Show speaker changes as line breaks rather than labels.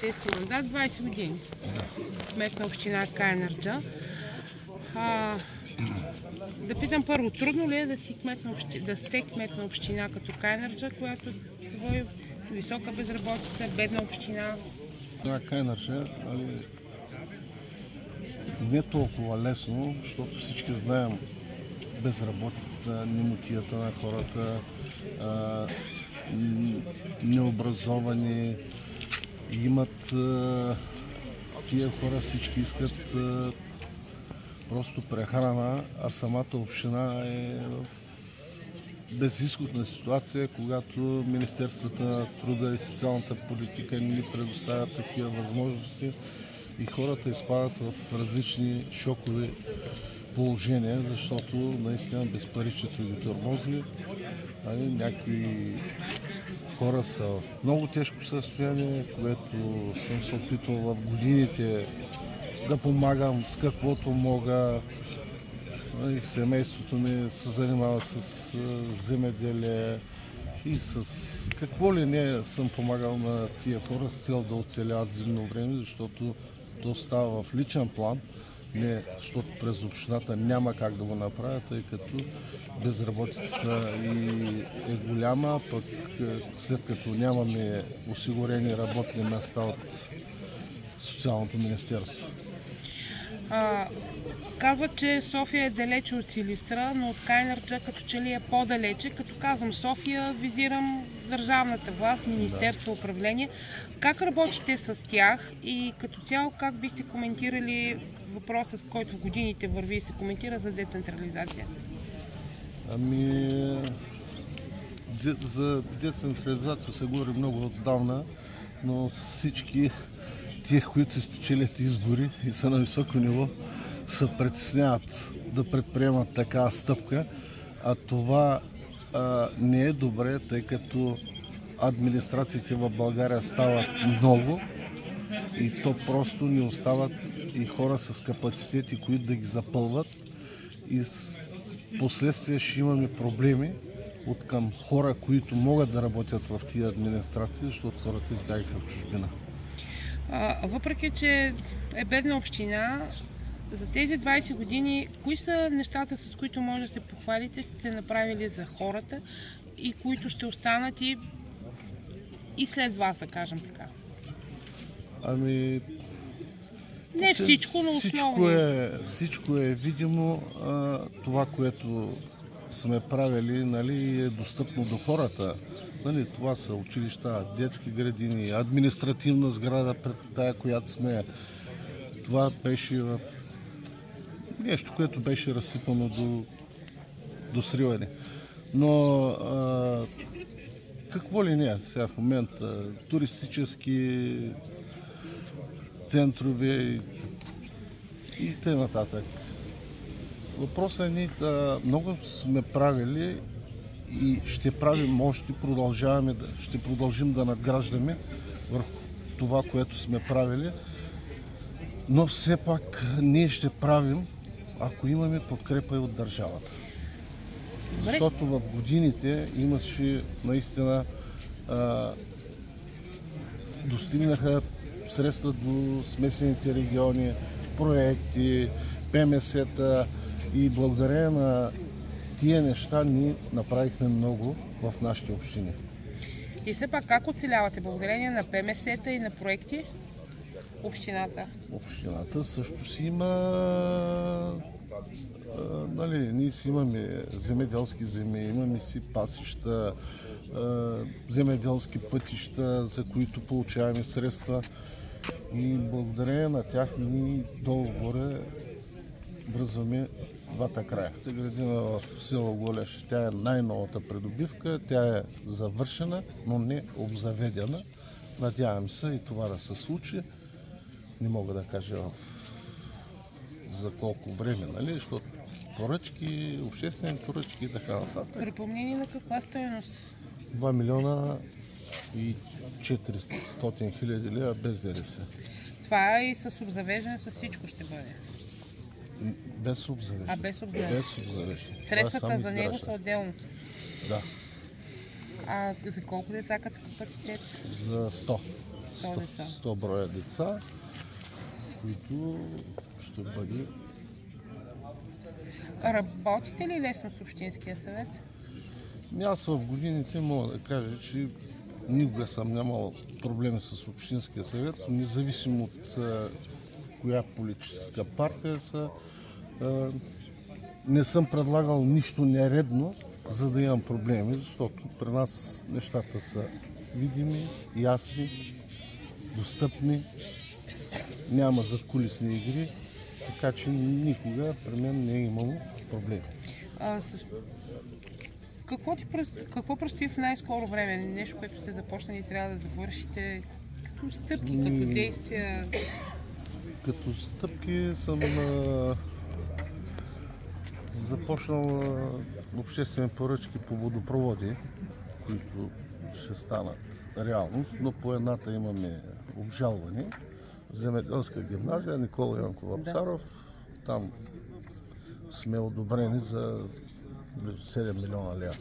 6-ти мандат, 20 години. Кмет на община Кайнарджа. Да питам първо, трудно ли е да сте кмет на община като Кайнарджа, която се води висока безработица, бедна община?
Да, Кайнарджа, не толкова лесно, защото всички знаем безработицата, немотията на хората, необразовани, имат тия хора, всички искат просто прехрана, а самата община е в безизходна ситуация, когато Министерството на труда и социалната политика не ни предоставят такива възможности и хората изпадат в различни шокови положения, защото наистина безпаричието ги тормози. Някои хора са в много тежко състояние, което съм се опитвал в годините да помагам с каквото мога. Семейството ми се занимава с земеделие и с какво ли не съм помагал на тия хора с цел да оцеляват зимно време, защото то става в личен план, не защото през общината няма как да го направят, тъй като безработицата е голяма, пък след като нямаме осигурени работни места от Социалното министерство.
Казват, че София е далече от Силистра, но от Кайнарджа като че ли е по-далече. Като казвам София, визирам държавната власт, министерство, управление. Как работите с тях и като цяло как бихте коментирали въпроса, с който в годините върви и се коментира за децентрализация?
За децентрализация се говори много отдавна, но всички тия, които спечелят избори и са на високо ниво, се притесняват да предприемат такава стъпка, а това не е добре, тъй като администрациите в България стават много и то просто не остават и хора с капацитети, които да ги запълват и последствие ще имаме проблеми от към хора, които могат да работят в тия администрации, защото хората избягаха в чужбина.
Въпреки че е бедна община, за тези 20 години, кои са нещата, с които може да се похвалите, сте направили за хората и които ще останат и след вас, да кажем така? Не всичко, но основно.
Всичко е видимо. Това, което сме правили, е достъпно до хората. Това са училища, детски градини, административна сграда пред тая, която сме. Това беше нещо, което беше разсипано до сриване. Но какво ли не сега в момента? Туристически центрове и т.н. Въпросът е, много сме правили и ще правим още, ще продължим да надграждаме върху това, което сме правили, но все пак ние ще правим, ако имаме подкрепа и от държавата. Защото в годините имаше наистина достигнаха средства до смесените региони, проекти, ПМС-та и благодарение на тия неща ние направихме много в нашите общини.
И все пак как оцелявате? Благодарение на ПМС-та и на проекти общината?
Общината също си има... ние си имаме земеделски земи, имаме си пасища, земеделски пътища, за които получаваме средства и благодарение на тях ние долу-горе връзваме двата края. Градина в село Голеш, тя е най-новата придобивка, тя е завършена, но не обзаведена. Надявам се и това да се случи. Не мога да кажа за колко време, защото поръчки, обществени поръчки и така нататък.
Припомнение на каква стойност?
2 милиона и 400 хиляди лева без ДДС.
Това и с обзавеждане, с всичко ще бъде?
Без обзавеждане.
Без обзавеждане.
Без обзавеждане.
Средствата за него са отделно?
Да.
За колко деца като капацитет?
За 100.
100 деца.
100 броя деца, които ще бъде.
Работите ли лесно с Общинския съвет?
Аз в годините мога да кажа, че никога съм нямал проблеми с Общинския съвет, независимо от коя политическа партия са. Не съм предлагал нищо нередно, за да имам проблеми, защото при нас нещата са видими, ясни, достъпни, няма задкулисни игри, така че никога при мен не е имало проблеми.
Какво предстои в най-скоро време? Нещо, което сте започнали и трябва да завършите? Като стъпки, като действия?
Като стъпки съм започнал обществени поръчки по водопроводи, които ще станат реалност, но по едната имаме обжалване. Земеделска гимназия Никола Янков Вапцаров. Там сме одобрени за 7 милиона лева.